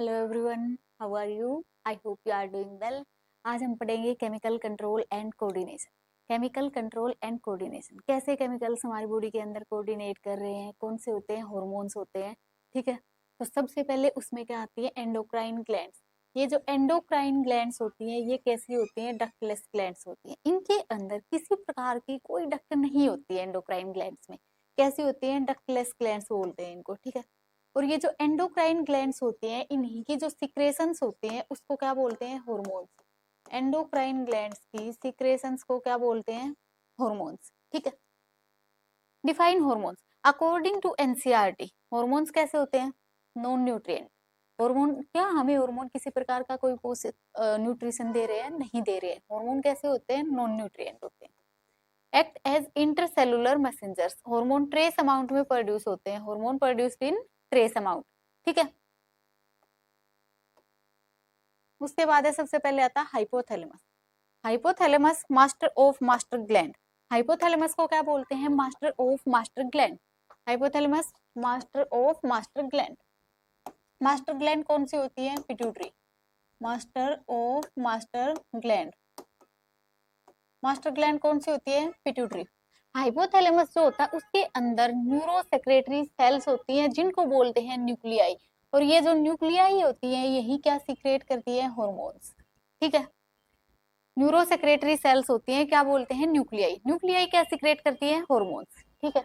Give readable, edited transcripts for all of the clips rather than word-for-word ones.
Hello everyone, how are you? I hope you are doing well. आज हम पढ़ेंगे chemical control and coordination. Chemical control and coordination, कैसे chemicals हमारी body के अंदर कोऑर्डिनेट कर रहे हैं, कौन से होते हैं, हार्मोन्स होते हैं। ठीक है, तो सबसे पहले उसमें क्या आती है, एंडोक्राइन ग्लैंड्स। ये जो एंडोक्राइन ग्लैंड्स होती हैं ये कैसी होती हैं, डक्टलेस ग्लैंड्स होती हैं। इनके अंदर किसी प्रकार की कोई डक्ट नहीं होती है एंडोक्राइन ग्लैंड्स में। कैसी होती है, डक्टलेस ग्लैंड्स बोलते हैं इनको। ठीक है, और ये जो एंडोक्राइन ग्लैंड्स होती हैं इन्हीं की जो सिक्रेशंस होती हैं उसको क्या बोलते हैं, हार्मोन्स। एंडोक्राइन ग्लैंड्स की सिक्रेशंस को क्या बोलते हैं, हार्मोन्स। ठीक है, define hormones according to NCERT. Hormones कैसे होते हैं, नॉन न्यूट्रिएंट हार्मोन। क्या हमें हार्मोन किसी प्रकार का कोई पोषक न्यूट्रिशन दे रहे हैं, नहीं दे रहे हैं। हार्मोन कैसे होते हैं, नॉन न्यूट्रिएंट होते हैं। Act as intercellular messengers, hormone trace amount में प्रोड्यूस होते हैं। Hormone produced in trace amount. ठीक है, उसके बाद है सबसे पहले आता है hypothalamus. Hypothalamus master of master gland. Hypothalamus को क्या बोलते हैं, master of master gland. Hypothalamus master of master gland. Master gland कौन सी होती है, pituitary. Master of master gland, master gland कौन सी होती है, पिट्यूटरी। हाइपोथैलेमस जो होता है उसके अंदर न्यूरो सेक्रेटरी सेल्स होती हैं जिनको बोलते हैं न्यूक्लियाई। और ये जो न्यूक्लियाई होती है यही क्या सीक्रेट करती है, हार्मोन्स। ठीक है, न्यूरो सेक्रेटरी सेल्स होती हैं, क्या बोलते हैं, न्यूक्लियाई। न्यूक्लियाई क्या सीक्रेट करती है, हार्मोन्स। ठीक है,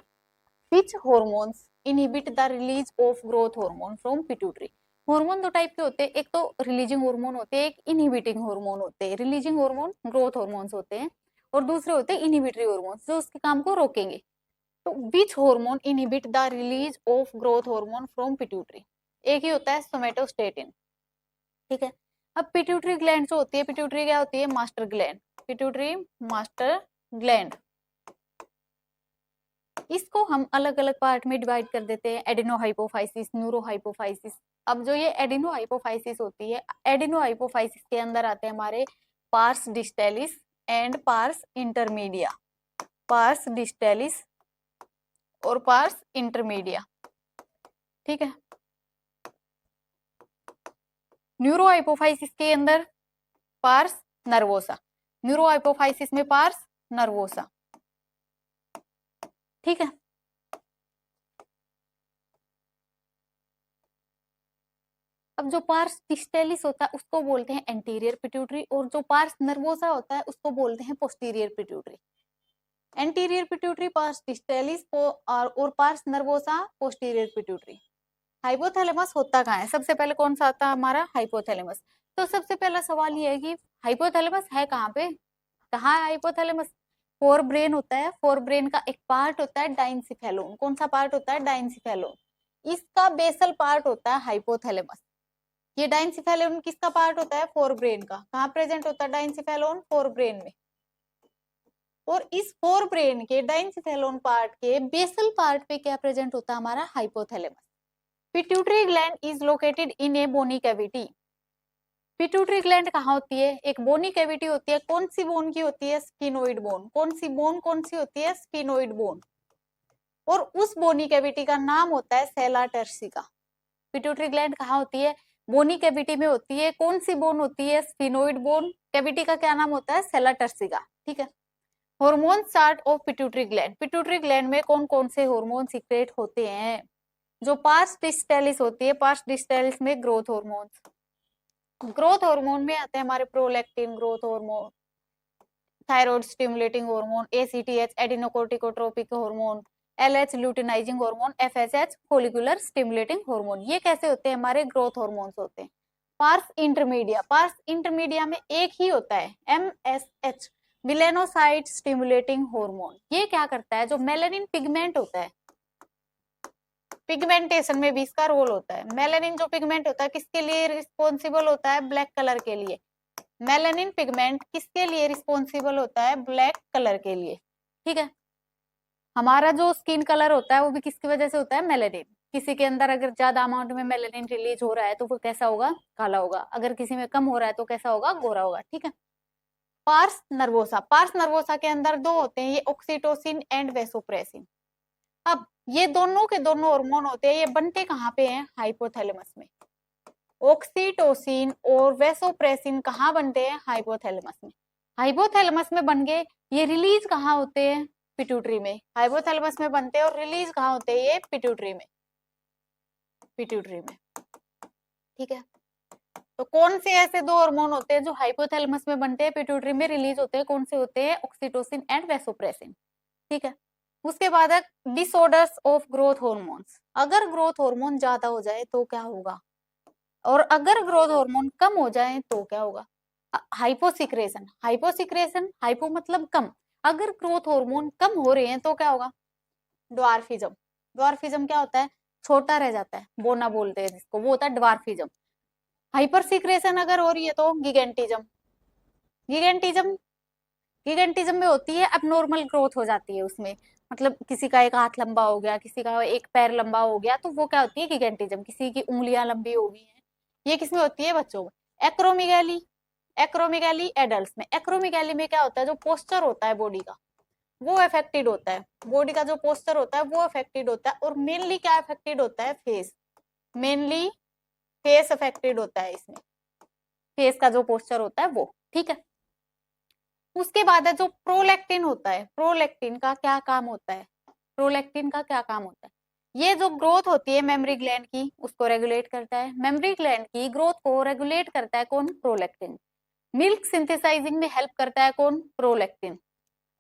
विच hormones inhibit the release of growth hormone from pituitary. Hormone दो टाइप के होते हैं, एक तो रिलीजिंग हार्मोन होते हैं, एक इनहिबिटिंग हार्मोन होते हैं। रिलीजिंग हार्मोन ग्रोथ हार्मोन्स होते हैं और दूसरे होते हैं इनहिबिटरी हार्मोन्स जो उसके काम को रोकेंगे। तो which hormone inhibit the release of growth hormone from pituitary, एक ही होता है सोमेटोस्टेटिन। ठीक है, अब पिट्यूटरी ग्लैंड जो होती है, पिट्यूटरी क्या होती है, master gland. Pituitary master gland, इसको हम अलग अलग पार्ट में डिवाइड कर देते हैं, एडिनोहाइपोफाइसिस, न्यूरोहाइपोफाइसिस। अब जो ये एडिनोहाइपोफाइसिस होती है, एडिनोहाइपोफाइसिस के अंदर आते हैं हमारे pars distalis and pars intermedia. Pars distalis और पार्स इंटरमीडिया। ठीक है, न्यूरोहाइपोफाइसिस के अंदर पार्स नर्वोसा। न्यूरोहाइपोफाइसिस में पार्स नर्वोसा। ठीक है, अब जो पार्स डिस्टेलिस होता है उसको बोलते हैं एंटीरियर पिट्यूटरी और जो पार्स नर्वोसा होता है उसको बोलते हैं posterior pituitary. Anterior pituitary pars distalis और pars nervosa posterior pituitary. Hypothalamus होता कहाँ है, सबसे पहले कौन सा आता है हमारा, हाइपोथैलेमस। तो सबसे पहला सवाल ये है कि हाइपोथैलेमस है कहाँ पे, कहाँ है हाइपोथैलेमस। फोर ब्रेन होता है, फोर ब्रेन का एक पार्ट होता है डाइंसिफेलोन। कौन सा पार्ट होता है, डाइंसिफेलोन। इसका बेसल पार्ट होता है हाइपोथैलेमस। ये डाइंसिफेलोन किसका पार्ट होता है, फोर ब्रेन का। कहाँ प्रेजेंट होता है डाइंसिफेलोन, फोर ब्रेन में। और इस फोर ब्रेन के डाइंसिफेलोन पार्ट के बेसल पार्ट पे क्या प्रेजेंट होता है, हमारा hypothalamus. Pituitary gland is located in a bony cavity. Pituitary gland कहाँ होती है, एक बोनी कैविटी होती है। कौन सी बोन की होती है, स्फिनोइड बोन। कौन सी बोन, कौन सी होती है, स्फिनोइड बोन। और उस बोनी कैविटी का नाम होता है सेला टर्सिका। पिट्यूटरी ग्लैंड कहाँ होती है, बोनी कैविटी में होती है। कौन सी बोन होती है, स्फिनोइड बोन। कैविटी का क्या नाम होता है, सेला टर्सिका। ठीक है, hormone chart of pituitary gland. Pituitary gland में कौन कौन से हार्मोन सीक्रेट होते हैं, जो पार्स डिस्टेलिस होती है, पार्स डिस्टेलिस में ग्रोथ हार्मोन। ग्रोथ हार्मोन में आते हैं हमारे prolactin growth hormone, thyroid stimulating hormone, ACTH adenocorticotropic hormone, LH luteinizing hormone, FSH follicular stimulating hormone. ये कैसे होते हैं, हमारे ग्रोथ हार्मोन्स होते हैं। पार्स इंटरमीडिया, पार्स इंटरमीडिया में एक ही होता है एमएसएच, मिलेनोसाइट स्टिमुलेटिंग हार्मोन। ये क्या करता है, जो मेलानिन पिगमेंट होता है, पिगमेंटेशन में भी इसका रोल होता है। मेलानिन जो पिगमेंट होता है किसके लिए रिस्पॉन्सिबल होता है, ब्लैक कलर के लिए। मेलानिन पिगमेंट किसके लिए रिस्पॉन्सिबल होता है, ब्लैक कलर के लिए। ठीक है, हमारा जो स्किन कलर होता है वो भी किसकी वजह से होता है, मेलानिन। किसी के अंदर अगर ज्यादा अमाउंट में मेलानिन रिलीज हो रहा है तो वो कैसा होगा, काला होगा। अगर किसी में कम हो रहा है तो कैसा होगा, गोरा होगा। ठीक है, पार्स नर्वोसा, पार्स नर्वोसा के अंदर दो होते हैं, ये ऑक्सीटोसिन एंड वेसोप्रेसिन। अब ये दोनों के दोनों हार्मोन होते हैं, ये बनते कहाँ पे हैं, हाइपोथैलेमस में। ऑक्सीटोसिन और वैसोप्रेसिन कहाँ बनते हैं? हाइपोथैलेमस में। हाइपोथैलेमस में बन गए, ये रिलीज कहाँ होते हैं? पिट्यूटरी में। हाइपोथैलेमस में बनते हैं और रिलीज कहाँ होते हैं? ये पिट्यूटरी में, पिट्यूटरी में। ठीक है, तो कौन से ऐसे दो हार्मोन होते हैं जो हाइपोथैलेमस में बनते हैं, पिट्यूटरी में रिलीज होते हैं? कौन से होते हैं? Oxytocin and vasopressin. ठीक है, उसके बाद है डिसऑर्डर्स ऑफ ग्रोथ हार्मोन्स। अगर ग्रोथ हार्मोन ज्यादा हो जाए तो क्या होगा, और अगर ग्रोथ हार्मोन कम हो जाए तो क्या होगा? हाइपोसिक्रेशन। हाइपोसिक्रेशन, हाइपो मतलब कम, अगर ग्रोथ हार्मोन कम हो रहे हैं तो क्या होगा? ड्वार्फिज्म। ड्वार्फिज्म क्या होता है? छोटा रह जाता है, बोना बोलते हैं जिसको, वो होता है ड्वार्फिज्म। हाइपर सिक्रेशन अगर हो रही है तो गिगेंटिज्म। गिगेंटिज्म, गिगेंटिज्म में होती है अबनॉर्मल ग्रोथ हो जाती है उसमें, मतलब किसी का एक हाथ लंबा हो गया, किसी का एक पैर लंबा हो गया, तो वो क्या होती है? गिगेंटिज्म। किसी की उंगलियां लंबी हो गई हैं, ये किसमें होती है? बच्चों में। एक्रोमेगाली, एक्रोमेगाली एडल्ट्स में। एक्रोमेगाली में क्या होता है? जो पोस्चर होता है बॉडी का वो अफेक्टेड होता है, बॉडी का जो पोस्चर होता है वो अफेक्टेड होता है, और मेनली क्या अफेक्टेड होता है? फेस। मेनली फेस अफेक्टेड होता है इसमें, फेस का जो पोस्चर होता है वो। ठीक है, उसके बाद है जो प्रोलैक्टिन होता है। प्रोलैक्टिन का क्या काम होता है? प्रोलैक्टिन का क्या काम होता है? ये जो ग्रोथ होती है मेमोरी ग्लैंड की उसको रेगुलेट करता है। मेमोरी ग्लैंड की ग्रोथ को रेगुलेट करता है कौन? प्रोलैक्टिन। मिल्क सिंथेसाइजिंग में हेल्प करता है कौन? Prolactin.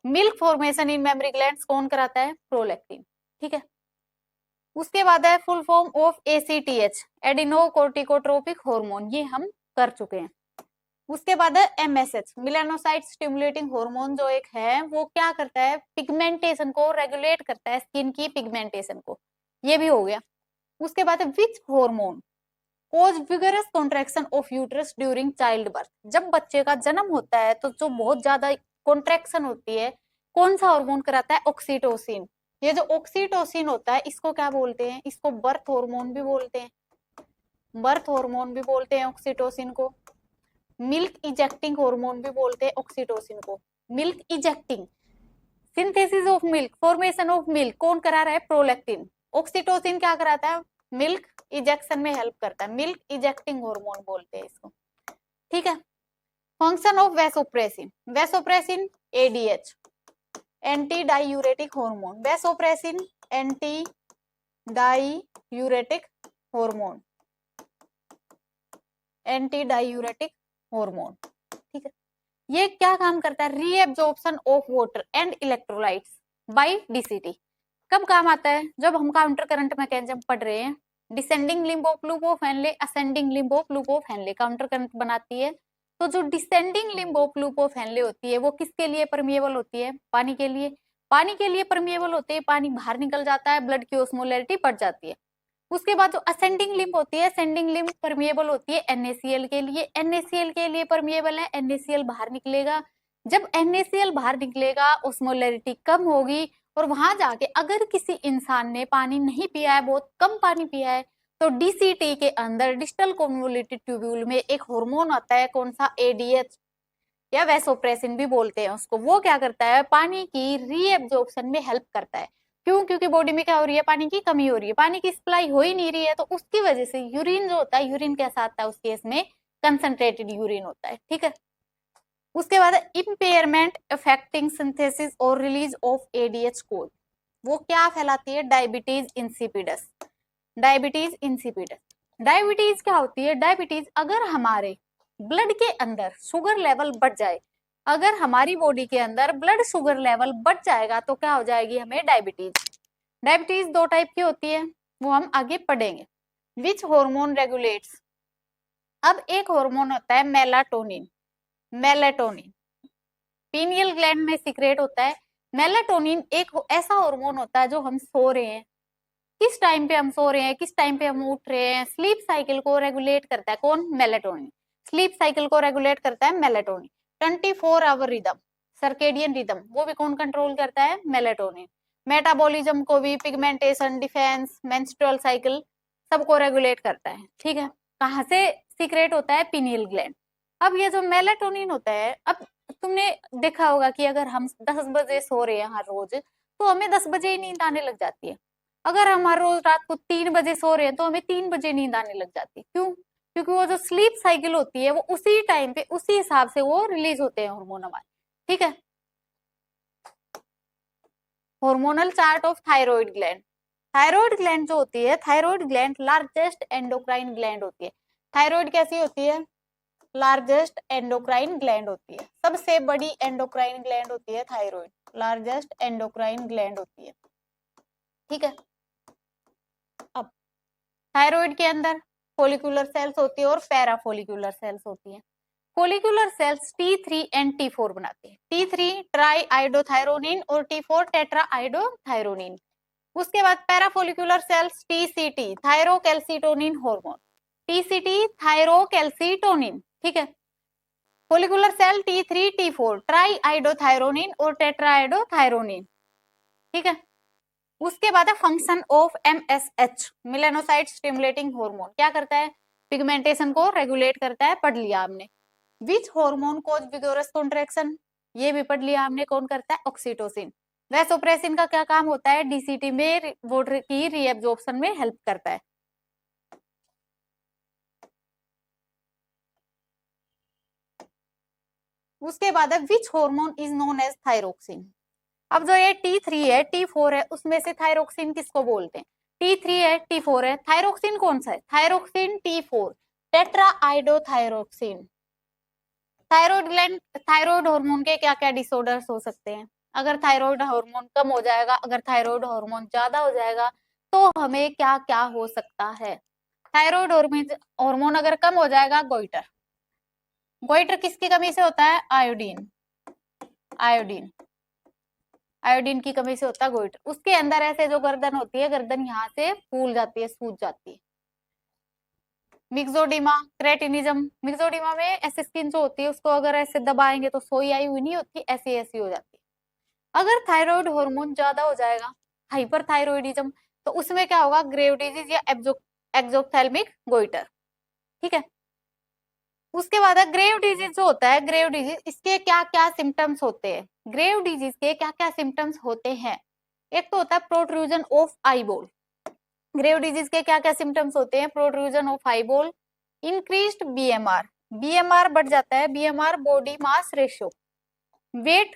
Milk formation in memory glands कौन कराता है? प्रोलैक्टिन। ठीक है, उसके बाद है full form of ACTH, adenocorticotropic hormone, ये हम कर चुके हैं। उसके बाद है एमएसएच, मिलानोसाइट स्टिमुलेटिंग हार्मोन, जो एक है वो क्या करता है? पिगमेंटेशन को रेगुलेट करता है, स्किन की पिगमेंटेशन को, ये भी हो गया। उसके बाद है which hormone causes vigorous contraction of uterus during child birth. जब बच्चे का जन्म होता है तो जो बहुत ज्यादा कॉन्ट्रैक्शन होती है, कौन सा हार्मोन कराता है? ऑक्सीटोसिन। ये जो ऑक्सीटोसिन होता है इसको क्या बोलते हैं? इसको बर्थ हार्मोन भी बोलते हैं, बर्थ हार्मोन भी बोलते हैं ऑक्सीटोसिन को। मिल्क इजेक्टिंग हार्मोन भी बोलते हैं ऑक्सीटोसिन को। Milk ejecting, synthesis of milk, formation of milk कौन करा रहा है? प्रोलैक्टिन। ऑक्सीटोसिन क्या कराता है? मिल्क इजेक्शन में हेल्प करता है, मिल्क इजेक्टिंग हार्मोन बोलते हैं इसको। ठीक है, function of vasopressin. Vasopressin ADH, anti diuretic hormone. Vasopressin anti diuretic hormone, anti diuretic hormone. ठीक है, ये क्या काम करता है? Reabsorption of water and electrolytes by DCT. कब काम आता है? जब हम काउंटर करंट मैकेनिज्म पढ़ रहे हैं। Descending limb of loop of Henle, ascending limb of loop of Henle counter current बनाती है। तो जो descending limb of loop of Henle होती है वो किसके लिए परमिएबल होती है? पानी के लिए। पानी के लिए परमिएबल होती है, पानी बाहर निकल जाता है, ब्लड की ऑस्मोलैरिटी बढ़ जाती है। उसके बाद जो असेंडिंग लिम्ब होती है, असेंडिंग लिम्ब परमिएबल होती है NaCl के लिए। NaCl के लिए परमिएबल है, NaCl बाहर निकलेगा। जब NaCl बाहर निकलेगा ऑस्मोलैरिटी कम होगी, और वहां जाके अगर किसी इंसान ने पानी नहीं पिया है, बहुत कम पानी पिया है, तो डीसीटी के अंदर डिस्टल कन्वोल्यूटेड ट्यूब्यूल में एक हार्मोन आता है, कौन सा? ADH या वैसोप्रेसिन भी बोलते हैं उसको। वो क्या करता है? पानी की रीएब्जॉर्प्शन में हेल्प करता है। क्यों? क्योंकि बॉडी में क्या हो रही है? पानी की कमी हो रही है, पानी की सप्लाई हो ही नहीं रही है, तो उसकी वजह से यूरिन जो होता है, यूरिन कैसा आता है उस केस में? कंसंट्रेटेड यूरिन होता है। ठीक है, उसके बाद इम्पेयरमेंट अफेक्टिंग सिंथेसिस और रिलीज ऑफ एडीएच कोज, वो क्या फैलाती है? Diabetes insipidus. Diabetes insipidus, diabetes क्या होती है? डायबिटीज अगर हमारे ब्लड के अंदर शुगर लेवल बढ़ जाए, अगर हमारी बॉडी के अंदर ब्लड शुगर लेवल बढ़ जाएगा तो क्या हो जाएगी? हमें डायबिटीज। डायबिटीज दो टाइप की होती है, वो हम आगे पढ़ेंगे। विच हार्मोन रेगुलेट्स, अब एक हार्मोन होता है मेलाटोनिन। मेलाटोनिन पीनियल ग्लैंड में सीक्रेट होता है। मेलाटोनिन एक ऐसा हार्मोन होता है जो हम सो रहे हैं, किस टाइम पे हम सो रहे हैं, किस टाइम पे हम उठ रहे हैं, स्लीप साइकिल को रेगुलेट करता है कौन? मेलाटोनिन। स्लीप साइकिल को रेगुलेट करता है melatonin. 24 hour rhythm, circadian rhythm, वो भी कौन कंट्रोल करता है? मेलाटोनिन। मेटाबॉलिज्म को भी, पिगमेंटेशन, डिफेंस, मेंस्ट्रुअल साइकिल, सबको रेगुलेट करता है। ठीक है, कहाँ से सीक्रेट होता है? Pineal gland. अब ये जो मेलाटोनिन होता है, अब तुमने देखा होगा कि अगर हम 10 बजे सो रहे हैं हर रोज, तो हमें 10 बजे ही नींद आने लग जाती है। अगर हम हर रोज रात को 3 बजे सो रहे हैं तो हमें 3 बजे नींद आने लग जाती है। क्यों? क्योंकि वो जो स्लीप साइकिल होती है वो उसी टाइम पे उसी हिसाब से वो रिलीज होते हैं हार्मोन हमारे, ठीक है। Hormonal chart of thyroid gland. Thyroid gland जो होती है, thyroid gland largest endocrine gland होती है। थायराइड कैसी होती है? लार्जेस्ट एंडोक्राइन ग्लैंड होती है, सबसे बड़ी एंडोक्राइन ग्लैंड होती है थायराइड, लार्जेस्ट एंडोक्राइन ग्लैंड होती है, ठीक है। अब थायराइड के अंदर फोलिकुलर सेल्स होती है और पैराफोलिकुलर सेल्स होती है। Follicular sales T3 and T4 बनाते हैं। T3 ट्राई आइडोथायरोनिन और T4 टेट्रा आइडोथायरोनिन। उसके बाद parafollicular cells TCT thyrocalcitonin hormone, TCT thyrocalcitonin, ठीक है। Follicular cell T3 T4 tri iodothyronine और टेट्रा आइडोथायरोनिन, ठीक है। उसके बाद है function of MSH melanocyte stimulating hormone. क्या करता है? पिगमेंटेशन को रेगुलेट करता है, पढ़ लिया हमने। Which hormone cause vigorous contraction, ये भी पढ़ लिया हमने, कौन करता है? ऑक्सीटोसिन। वैसोप्रेसिन का क्या काम होता है? DCT में वाटर की रीएब्जॉर्प्शन में हेल्प करता है। उसके बाद है which hormone is known as thyroxine. अब जो ये T3 है T4 है उसमें से थायरोक्सिन किसको बोलते हैं? T3 है T4 है, थायरोक्सिन कौन सा है? Thyroxine T4 tetra iodothyroxine. Thyroid gland, thyroid hormone के क्या क्या डिसऑर्डर्स हो सकते हैं? अगर थायराइड हार्मोन कम हो जाएगा, अगर थायराइड हार्मोन ज्यादा हो जाएगा तो हमें क्या क्या हो सकता है? थायराइड हार्मोन अगर कम हो जाएगा, गोइटर। गोइटर किसकी कमी से होता है? आयोडीन, आयोडीन, आयोडीन की कमी से होता है गोइटर। उसके अंदर ऐसे जो गर्दन होती है, गर्दन यहाँ से फूल जाती है, सूज जाती है। Myxoedema, cretinism. मिक्सोडिमा में ऐसे स्किन जो होती है उसको अगर ऐसे दबाएंगे तो सोई आई हुई नहीं होती, ऐसी ऐसी हो जाती है। अगर थायराइड हार्मोन ज्यादा हो जाएगा, हाइपरथायरॉइडिज्म, तो उसमें क्या होगा? ग्रेव डिजीज या एक्सोथैल्मिक गोइटर, ठीक है। उसके बाद ग्रेव डिजीज जो होता है, ग्रेव डिजीज, इसके क्या क्या सिम्टम्स होते हैं? ग्रेव डिजीज के क्या क्या सिम्टम्स होते हैं? एक तो होता है protrusion of eyeball. Grave disease के क्या क्या सिम्टम्स होते हैं? Protrusion of eyeball, increased BMR, BMR बढ़ जाता है, BMR body mass ratio, weight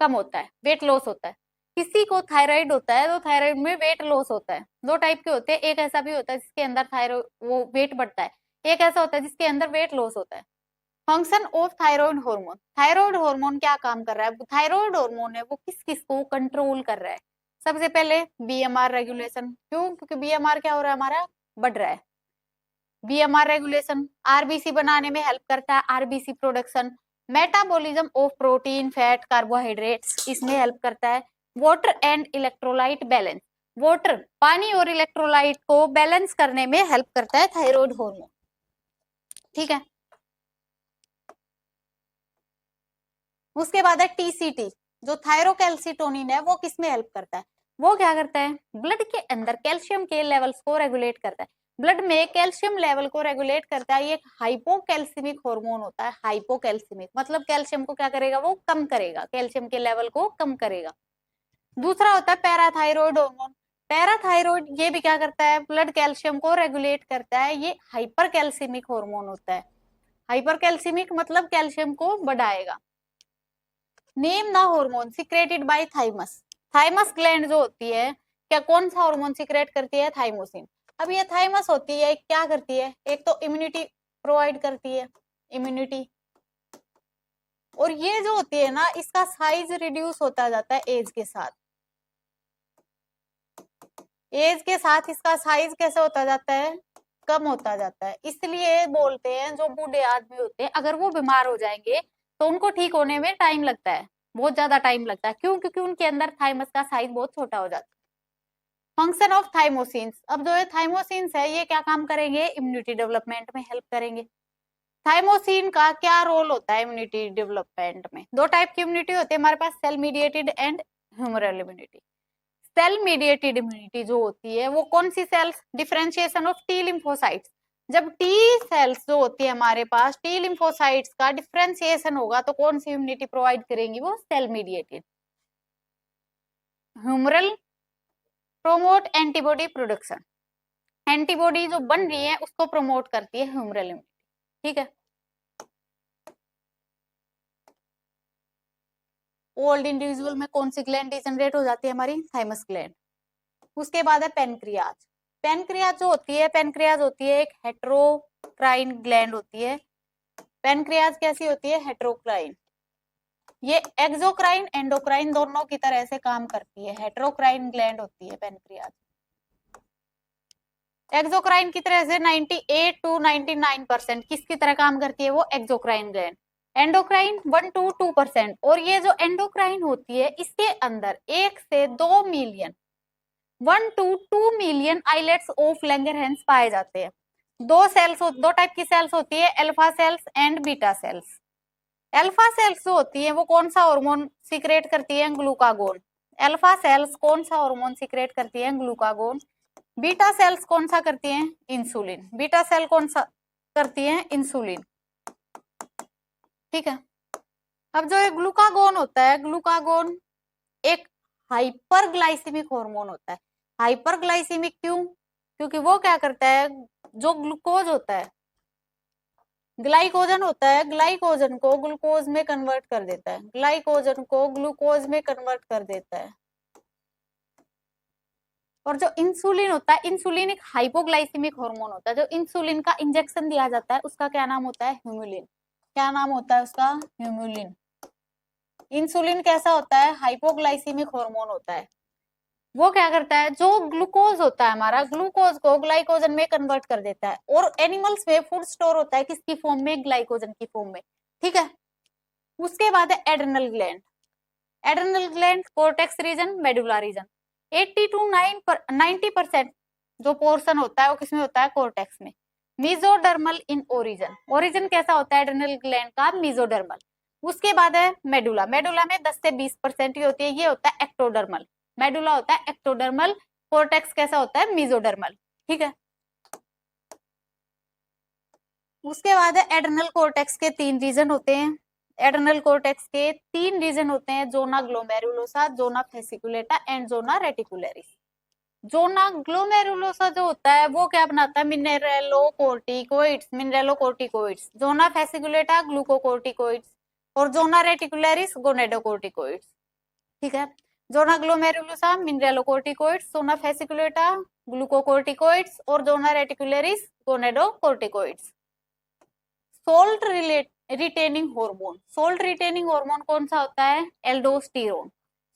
कम होता है, वेट लॉस होता है। किसी को थायराइड होता है तो थायराइड में वेट लॉस होता है। दो टाइप के होते हैं, एक ऐसा भी होता है जिसके अंदर थायराइड वो वेट बढ़ता है, एक ऐसा होता है जिसके अंदर वेट लॉस होता है। Function of thyroid hormone, thyroid hormone क्या काम कर रहा है? थायराइड हार्मोन है वो किस किस को कंट्रोल कर रहा है? सबसे पहले बीएमआर रेगुलेशन। क्यों? क्योंकि बीएमआर क्या हो रहा है? हमारा बढ़ रहा है। बीएमआर रेगुलेशन आरबीसी बनाने में हेल्प करता है, RBC production. Metabolism of protein, fat, carbohydrates, इसमें हेल्प करता है। Water and electrolyte balance, water, पानी और इलेक्ट्रोलाइट को बैलेंस करने में हेल्प करता है थायराइड हार्मोन, ठीक है। उसके बाद है टीसीटी, जो थायरोकैल्सिटोनिन है वो किस में हेल्प करता है? वो क्या करता है? ब्लड के अंदर कैल्शियम के लेवल्स को रेगुलेट करता है। ब्लड में कैल्शियम लेवल को रेगुलेट करता है, ये हाइपोकैल्सिमिक हार्मोन होता है। हाइपोकैल्सिमिक मतलब कैल्शियम को क्या करेगा? वो कम करेगा, कैल्शियम के लेवल को कम करेगा। दूसरा होता है पैराथायरॉयड हार्मोन। पैराथायरॉयड ये भी क्या करता है? ब्लड कैल्शियम को रेगुलेट करता है, ये हाइपरकैल्सिमिक हार्मोन होता है। हाइपरकैल्सिमिक मतलब कैल्शियम को बढ़ाएगा। Name the hormone secreted by thymus, thymus gland जो होती है, क्या कौन सा हार्मोन सिक्रेट करती है? थाइमोसिन। अब ये थाइमस होती है क्या करती है? एक तो इम्यूनिटी प्रोवाइड करती है, इम्यूनिटी, और ये जो होती है ना इसका साइज रिड्यूस होता जाता है एज के साथ। एज के साथ इसका साइज कैसे होता जाता है? कम होता जाता है। इसलिए बोलते हैं जो बूढ़े आदमी होते हैं अगर वो बीमार हो जाएंगे तो उनको ठीक होने में टाइम लगता है, बहुत ज्यादा टाइम लगता है। क्यों? क्योंकि उनके अंदर थाइमस का साइज बहुत छोटा हो जाता है। फंक्शन ऑफ थाइमोसिन्स, अब जो है थाइमोसिन्स है ये क्या काम करेंगे? इम्यूनिटी डेवलपमेंट में हेल्प करेंगे। थाइमोसिन का क्या रोल होता है इम्यूनिटी डेवलपमेंट में? दो टाइप की इम्यूनिटी होती है हमारे पास, cell mediated and humoral immunity. Cell mediated immunity जो होती है वो कौन सी cells? Differentiation of T lymphocytes, जब टी सेल्स जो होती है हमारे पास, टी लिम्फोसाइट्स का डिफरेंशिएशन होगा तो कौन सी इम्यूनिटी प्रोवाइड करेंगी? वो cell mediated. Humoral promote antibody production, antibody जो बन रही है उसको प्रमोट करती है ह्यूमरल इम्यूनिटी। ठीक है, ओल्ड इंडिविजुअल में कौन सी ग्लैंड डिजनरेट हो जाती है? हमारी थाइमस ग्लैंड। उसके बाद है पेनक्रियाज। पेनक्रियाज जो होती है, पेनक्रियाज होती है एक हेट्रोक्राइन ग्लैंड होती है। पेनक्रियाज कैसी होती है? हेट्रोक्राइन। ये एक्सोक्राइन एंडोक्राइन दोनों की तरह से काम करती है। हेट्रोक्राइन ग्लैंड होती है पेनक्रियाज। एक्सोक्राइन की तरह से 98 to 99% किसकी तरह काम करती है? वो एक्सोक्राइन ग्लैंड। Endocrine 1 to 2%। और ये जो एंडोक्राइन होती है इसके अंदर 1 से 2 million 1 to 2 million islets of Langerhans पाए जाते हैं। दो टाइप की सेल्स होती है, alpha cells and beta cells. Alpha cells जो होती है वो कौन सा हार्मोन सीक्रेट करती है? ग्लूकागोन। अल्फा सेल्स कौन सा हार्मोन सीक्रेट करती है? ग्लूकागोन। बीटा सेल्स कौन सा करती हैं? इंसुलिन। बीटा सेल कौन सा करती है? इंसुलिन। ठीक है, अब जो ये ग्लूकागोन होता है, ग्लूकागोन एक हाइपरग्लाइसेमिक हार्मोन होता है। हाइपरग्लाइसेमिक क्यों? क्योंकि वो क्या करता है, जो ग्लूकोज होता है, ग्लाइकोजन होता है, ग्लाइकोजन को ग्लूकोज में कन्वर्ट कर देता है। ग्लाइकोजन को ग्लूकोज में कन्वर्ट कर देता है। और जो इंसुलिन होता है, इंसुलिन एक हाइपोग्लाइसेमिक हार्मोन होता है। जो इंसुलिन का इंजेक्शन दिया जाता है उसका क्या नाम होता है? ह्यूमुलिन। क्या नाम होता है उसका? ह्यूमुलिन। इंसुलिन कैसा होता है? हाइपोग्लाइसेमिक हार्मोन होता है। वो क्या करता है, जो ग्लूकोज होता है हमारा, ग्लूकोज को ग्लाइकोजन में कन्वर्ट कर देता है। और एनिमल्स में फूड स्टोर होता है किसकी फॉर्म में? ग्लाइकोजन की फॉर्म में। ठीक है, उसके बाद है adrenal gland. Adrenal gland cortex region, medulla region. 80 to 90% जो पोर्शन होता है वो किसमें होता है? कोर्टेक्स में। Mesodermal in origin. ओरिजिन कैसा होता है एड्रेनल ग्लैंड का? मीजोडर्मल। उसके बाद है मेडुला। मेडुला में 10 से 20% ही होती है, ये होता है एक्टोडर्मल। मेडुला होता है एक्टोडर्मल। कोर्टेक्स कैसा होता है? मीजोडर्मल। ठीक है, उसके बाद है एड्रेनल कोर्टेक्स के 3 रीजन होते हैं। एड्रेनल कोर्टेक्स के 3 रीजन होते हैं, zona glomerulosa, zona fasciculata and zona reticularis. Zona glomerulosa जो होता है वो क्या बनाता है? Mineralocorticoids. Mineralocorticoids. Zona fasciculata glucocorticoids. और जोना रेटिकुलरिस गोनेडोकोर्टिकोइड्स। ठीक है, zona glomerulosa mineralocorticoids, zona fasciculata glucocorticoids और zona reticularis gonadocorticoids. Salt retaining hormone. Salt retaining hormone कौन सा होता है? एल्डोस्टेरोन।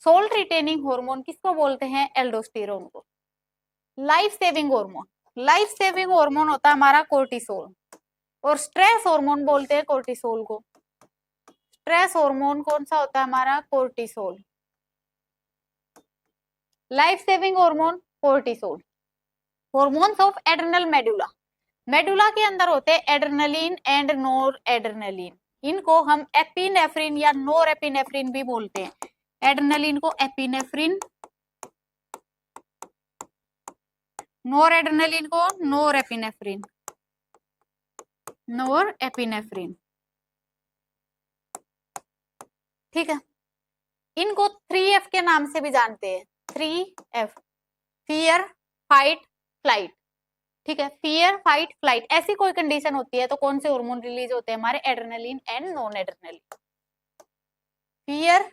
सोल्ट रिटेनिंग हार्मोन किसको बोलते हैं? एल्डोस्टेरोन को। Life saving hormone. Life saving hormone होता है हमारा कोर्टिसोल। और स्ट्रेस हार्मोन बोलते हैं कोर्टिसोल को। स्ट्रेस हार्मोन कौन सा होता है हमारा? Cortisol. Life saving hormone cortisol. Hormones of adrenal medulla. Medulla के अंदर होते हैं एड्रेनलिन एंड नोर एड्रेनलिन। इनको हम एपिनेफ्रिन या नोर एपिनेफ्रिन भी बोलते हैं। एड्रेनलिन को एपिनेफ्रिन, नोर एड्रेनलिन को नोर एपिनेफ्रिन। नोर एपिनेफ्रिन। ठीक है, इनको 3F के नाम से भी जानते हैं। 3F, fear, fight, flight. ठीक है, फियर, फाइट, फ्लाइट ऐसी कोई कंडीशन होती है तो कौन से हार्मोन रिलीज होते हैं हमारे? Adrenaline and non adrenaline. Fear,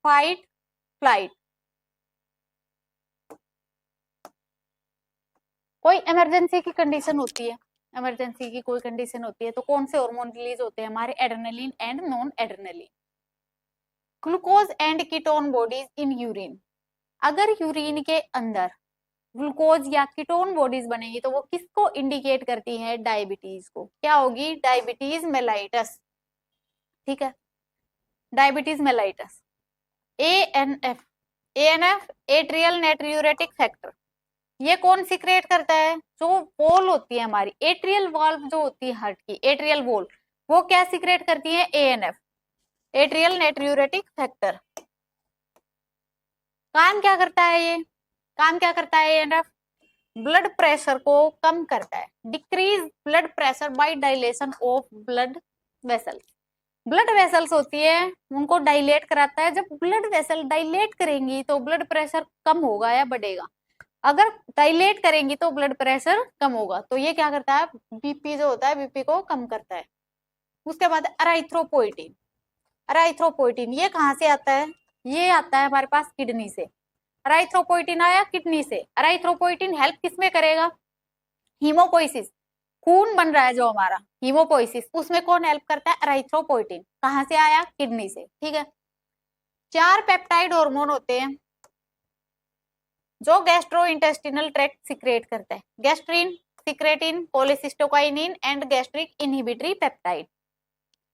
fight, flight. कोई इमरजेंसी की कंडीशन होती है, इमरजेंसी की कोई कंडीशन होती है तो कौन से हार्मोन रिलीज होते हैं हमारे? Adrenaline and non adrenaline. Glucose and ketone bodies in urine. अगर यूरिन के अंदर ग्लूकोज या कीटोन बॉडीज बनेगी तो वो किसको इंडिकेट करती है? डायबिटीज को। क्या होगी? Diabetes mellitus. ठीक है, diabetes mellitus. ANF, ANF atrial natriuretic factor. ये कौन सीक्रेट करता है? जो वॉल होती है हमारी, एट्रियल वाल्व जो होती है हार्ट की, एट्रियल वॉल, वो क्या सीक्रेट करती है? ANF, atrial natriuretic factor. काम क्या करता है ये? काम क्या करता है ANF? ब्लड प्रेशर को कम करता है। Decrease blood pressure by dilation of blood vessels. Blood vessels होती है उनको डायलेट कराता है। जब ब्लड वेसल डायलेट करेंगी तो ब्लड प्रेशर कम होगा या बढ़ेगा? अगर डायलेट करेंगी तो ब्लड प्रेशर कम होगा, तो ये क्या करता है, बीपी जो होता है बीपी को कम करता है। उसके बाद एराइथ्रोपोइटिन, एराइथ्रोपोइटिन ये कहाँ से आता है, ये आता है हमारे पास किडनी से। एराइथ्रोपोइटिन आया किडनी से। एराइथ्रोपोइटिन हेल्प किसमें करेगा, हीमोपोइसिस, खून बन रहा है जो हमारा हीमोपोइसिस, उसमें कौन हेल्प करता है, एराइथ्रोपोइटिन। कहाँ से आया, किडनी से। ठीक है, 4 पेप्टाइड हार्मोन होते हैं जो गैस्ट्रोइंटेस्टिनल ट्रैक्ट सिक्रेट करता है, gastrin, secretin, cholecystokinin and gastric inhibitory peptide.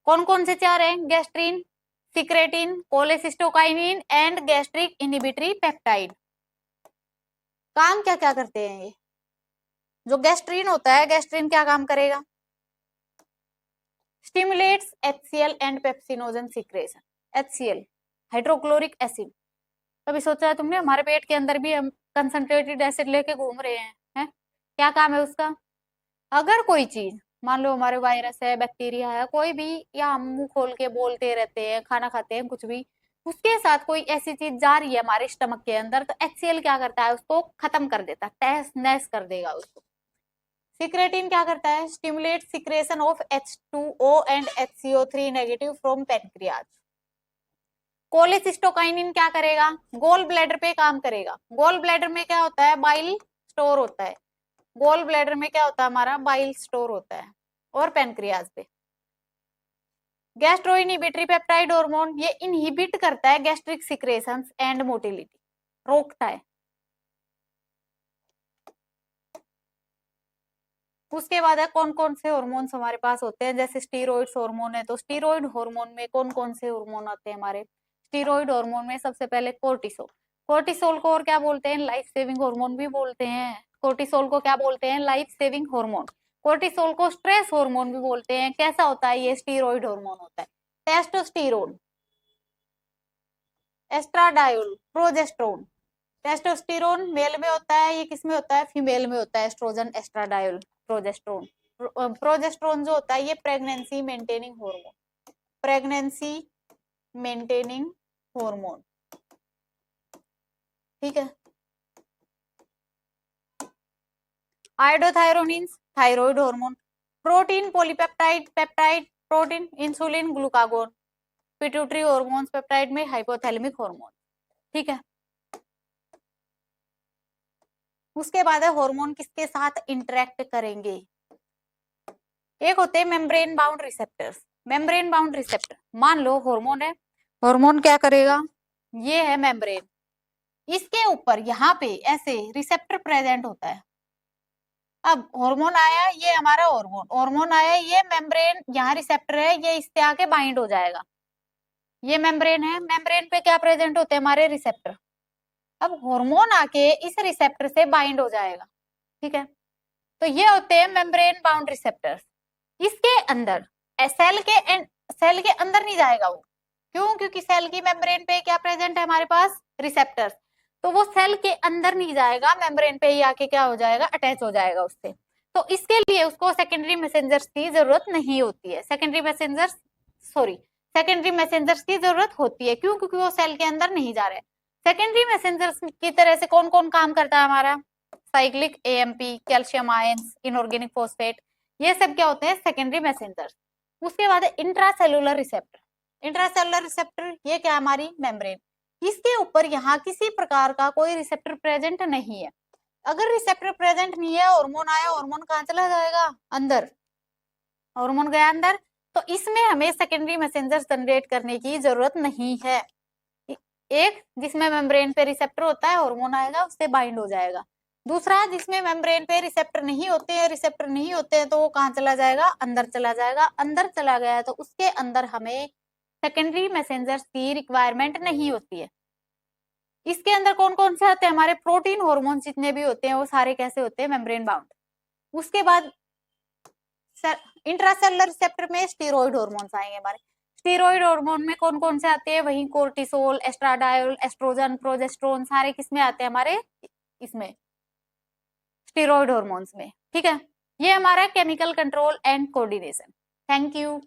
कौन कौन से 4 हैं, gastrin, secretin, cholecystokinin and gastric inhibitory peptide. काम क्या क्या करते हैं ये, जो गैस्ट्रिन होता है, गैस्ट्रिन क्या काम करेगा, stimulates HCl and pepsinogen secretion. HCl hydrochloric acid, कभी सोचा है तुमने, हमारे पेट के अंदर भी हम कंसंट्रेटेड एसिड लेके घूम रहे हैं? क्या काम है उसका, अगर कोई चीज मान लो हमारे वायरस है, बैक्टीरिया है, कोई भी, या हम मुंह खोल के बोलते रहते हैं, खाना खाते हैं, कुछ भी, उसके साथ कोई ऐसी चीज जा रही है हमारे स्टमक के अंदर, तो HCl क्या करता है, उसको खत्म कर देता है, तहस नहस कर देगा उसको। सिक्रेटिन क्या करता है, stimulate secretion of H2O and HCO3 negative from pancreas. Cholecystokinin क्या करेगा, गोल ब्लैडर पे काम करेगा। गोल ब्लैडर में क्या होता है, बाइल स्टोर होता है, गोल ब्लैडर में क्या होता है हमारा, बाइल स्टोर होता है, और पैनक्रियाज पे। गैस्ट्रो इनहिबिटरी पेप्टाइड हार्मोन, ये इनहिबिट करता है गैस्ट्रिक सिक्रेशंस एंड मोटिलिटी, रोकता है। उसके बाद है कौन कौन से हार्मोन्स हमारे पास होते हैं, जैसे स्टीरॉइड्स हार्मोन है, तो स्टीरॉइड हार्मोन में कौन कौन से हार्मोन आते हैं हमारे, स्टीरॉइड हार्मोन में सबसे पहले कोर्टिसोल। कोर्टिसोल को और क्या बोलते हैं, लाइफ सेविंग हार्मोन भी बोलते हैं। कोर्टिसोल को क्या बोलते हैं, लाइफ सेविंग हार्मोन। कोर्टिसोल को स्ट्रेस हार्मोन भी बोलते हैं। कैसा होता है ये, स्टीरॉइड हार्मोन होता है। Testosterone, estradiol, progesterone. Testosterone male में होता है, ये किस में होता है, फीमेल में होता है, एस्ट्रोजन, एस्ट्राडायोल, प्रोजेस्टेरोन। प्रोजेस्टेरोन जो होता है ये pregnancy maintaining hormone, pregnancy maintaining hormone. ठीक है, iodothyronines, thyroid hormone. Protein, polypeptide, peptide, protein, insulin, glucagon. Pituitary hormones peptide में हाइपोथैलेमिक हार्मोन। ठीक है, उसके बाद है हार्मोन किसके साथ इंटरेक्ट करेंगे, एक होते हैं membrane bound receptors. Membrane bound receptor, मान लो हार्मोन है, हार्मोन क्या करेगा, ये है मेम्ब्रेन, इसके ऊपर यहाँ पे ऐसे रिसेप्टर प्रेजेंट होता है। अब हार्मोन आया, ये हमारा हार्मोन, हार्मोन आया, ये मेम्ब्रेन, यहाँ रिसेप्टर है, ये इससे आके बाइंड हो जाएगा। ये मेम्ब्रेन है, मेम्ब्रेन पे क्या प्रेजेंट होते हैं हमारे रिसेप्टर। अब हार्मोन आके इस रिसेप्टर से बाइंड हो जाएगा। ठीक है, तो ये होते हैं मेम्ब्रेन बाउंड रिसेप्टर्स। इसके अंदर सेल के अंदर नहीं जाएगा वो, क्यों, क्योंकि सेल की मेम्ब्रेन पे क्या प्रेजेंट है हमारे पास, रिसेप्टर्स, तो वो सेल के अंदर नहीं जाएगा, मेम्ब्रेन पे ही आके क्या हो जाएगा, अटैच हो जाएगा उससे। तो इसके लिए उसको सेकेंडरी मैसेंजर्स की जरूरत नहीं होती है, सेकेंडरी मैसेंजर्स की जरूरत होती है, क्यों, क्योंकि वो सेल के अंदर नहीं जा रहे। सेकेंडरी मैसेंजर्स की तरह से कौन कौन काम करता है हमारा, cyclic AMP, calcium ions, inorganic phosphate, ये सब क्या होते हैं, सेकेंडरी मैसेंजर्स। उसके बाद इंट्रासेलुलर रिसेप्टर। इंट्रासेलुलर रिसेप्टर ये क्या, हमारी मेम्ब्रेन, इसके ऊपर यहाँ किसी प्रकार का कोई रिसेप्टर प्रेजेंट नहीं है। अगर रिसेप्टर प्रेजेंट नहीं है, हार्मोन आया, हार्मोन कहाँ चला जाएगा, अंदर, हार्मोन गया अंदर, तो इसमें हमें सेकेंडरी मैसेंजर जनरेट करने की जरूरत नहीं है। एक जिसमें मेम्ब्रेन पे रिसेप्टर होता है, हार्मोन आएगा उससे बाइंड हो जाएगा। दूसरा जिसमें मेम्ब्रेन पे रिसेप्टर नहीं होते हैं, तो वो कहाँ चला जाएगा, अंदर चला जाएगा। अंदर चला गया तो उसके अंदर हमें सेकेंडरी मैसेंजर्स की रिक्वायरमेंट नहीं होती है। इसके अंदर कौन कौन से आते हैं, हमारे प्रोटीन हार्मोन जितने भी होते हैं वो सारे कैसे होते हैं, मेम्ब्रेन बाउंड। उसके बाद इंट्रासेलुलर रिसेप्टर में स्टीरॉइड हार्मोन्स आएंगे हमारे। स्टीरॉइड हार्मोन में कौन कौन से आते हैं, वही कोर्टिसोल, एस्ट्राडायोल, एस्ट्रोजन, प्रोजेस्टेरोन, सारे किसमें आते हैं हमारे, इसमें स्टीरॉइड हार्मोन्स में। ठीक है, ये हमारा chemical control and coordination. Thank you.